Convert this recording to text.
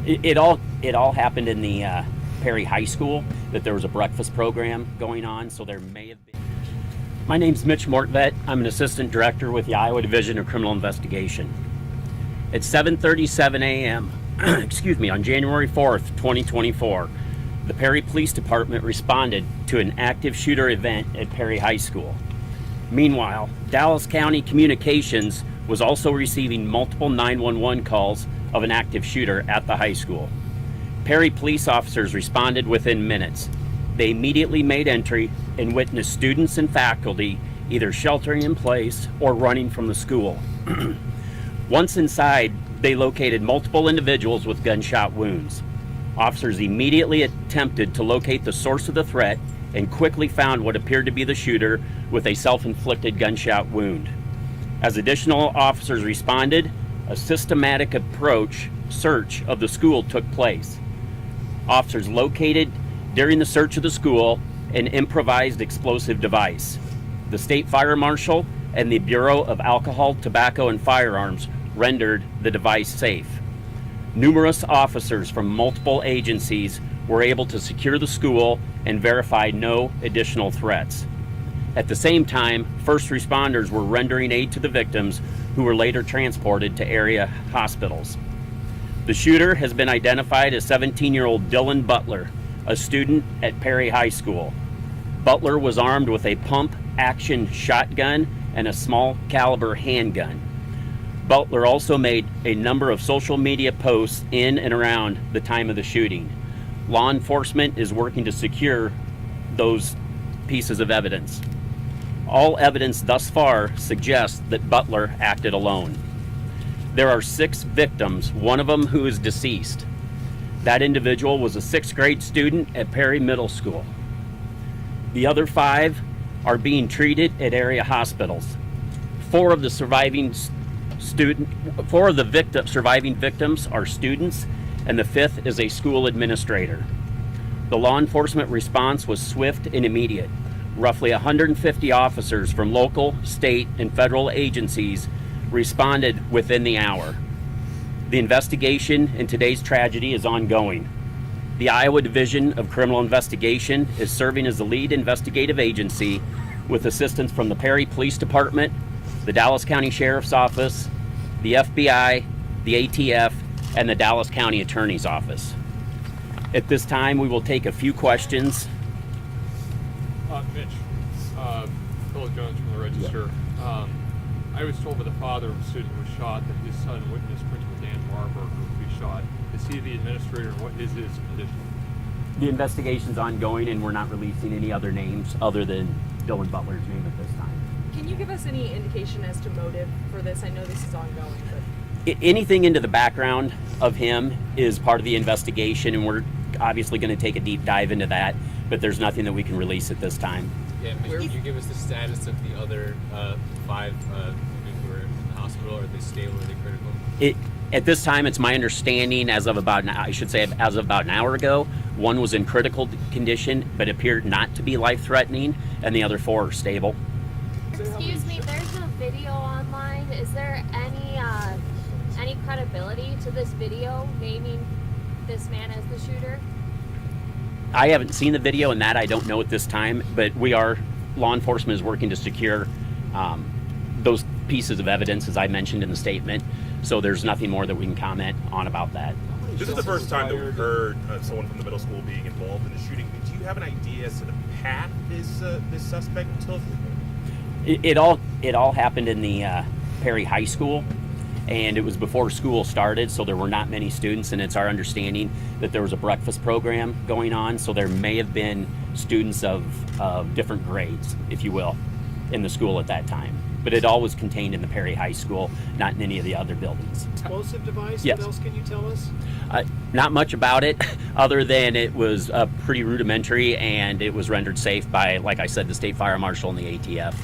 It all happened in the Perry High School, that there was a breakfast program going on, so there may have been. My name's Mitch Mortvet. I'm an assistant director with the Iowa Division of Criminal Investigation. At 7:37 a.m., excuse me, on January 4th, 2024, the Perry Police Department responded to an active shooter event at Perry High School. Meanwhile, Dallas County Communications was also receiving multiple 911 calls of an active shooter at the high school. Perry police officers responded within minutes. They immediately made entry and witnessed students and faculty either sheltering in place or running from the school. Once inside, they located multiple individuals with gunshot wounds. Officers immediately attempted to locate the source of the threat and quickly found what appeared to be the shooter with a self-inflicted gunshot wound. As additional officers responded, a systematic search of the school took place. Officers located during the search of the school an improvised explosive device. The State Fire Marshal and the Bureau of Alcohol, Tobacco, and Firearms rendered the device safe. Numerous officers from multiple agencies were able to secure the school and verify no additional threats. At the same time, first responders were rendering aid to the victims, who were later transported to area hospitals. The shooter has been identified as 17-year-old Dylan Butler, a student at Perry High School. Butler was armed with a pump-action shotgun and a small caliber handgun. Butler also made a number of social media posts in and around the time of the shooting. Law enforcement is working to secure those pieces of evidence. All evidence thus far suggests that Butler acted alone. There are 6 victims, one of them who is deceased. That individual was a 6th grade student at Perry Middle School. The other 5 are being treated at area hospitals. 4 of the surviving victims are students, and the 5th is a school administrator. The law enforcement response was swift and immediate. Roughly 150 officers from local, state, and federal agencies responded within the hour. The investigation in today's tragedy is ongoing. The Iowa Division of Criminal Investigation is serving as the lead investigative agency with assistance from the Perry Police Department, the Dallas County Sheriff's Office, the FBI, the ATF, and the Dallas County Attorney's Office. At this time, we will take a few questions. Mitch, Phil Jones from the Register. Yeah. I was told by the father of a student who was shot that his son witnessed Principal Dan Marburger be shot. Is he the administrator, and what is his condition? The investigation's ongoing, and we're not releasing any other names other than Dylan Butler's name at this time. Can you give us any indication as to motive for this? I know this is ongoing, but Anything into the background of him is part of the investigation, and we're obviously going to take a deep dive into that, but there's nothing that we can release at this time. Yeah, Mitch, can you give us the status of the other 5 who are in the hospital? Are they stable? Are they critical? At this time, it's my understanding, as of about an hour ago, 1 was in critical condition, but appeared not to be life-threatening, and the other 4 are stable. Excuse me, there's a video online. Is there any credibility to this video naming this man as the shooter? I haven't seen the video, and that I don't know at this time, but law enforcement is working to secure those pieces of evidence, as I mentioned in the statement, so there's nothing more that we can comment on about that. This is the first time that we've heard someone from the middle school being involved in the shooting. Do you have an idea as to the path this suspect took? It all happened in the Perry High School, and it was before school started, so there were not many students, and it's our understanding that there was a breakfast program going on, so there may have been students of different grades, if you will, in the school at that time. But it all was contained in the Perry High School, not in any of the other buildings. Explosive device? Yes. What else can you tell us? Not much about it, other than it was pretty rudimentary, and it was rendered safe by, like I said, the State Fire Marshal and the ATF.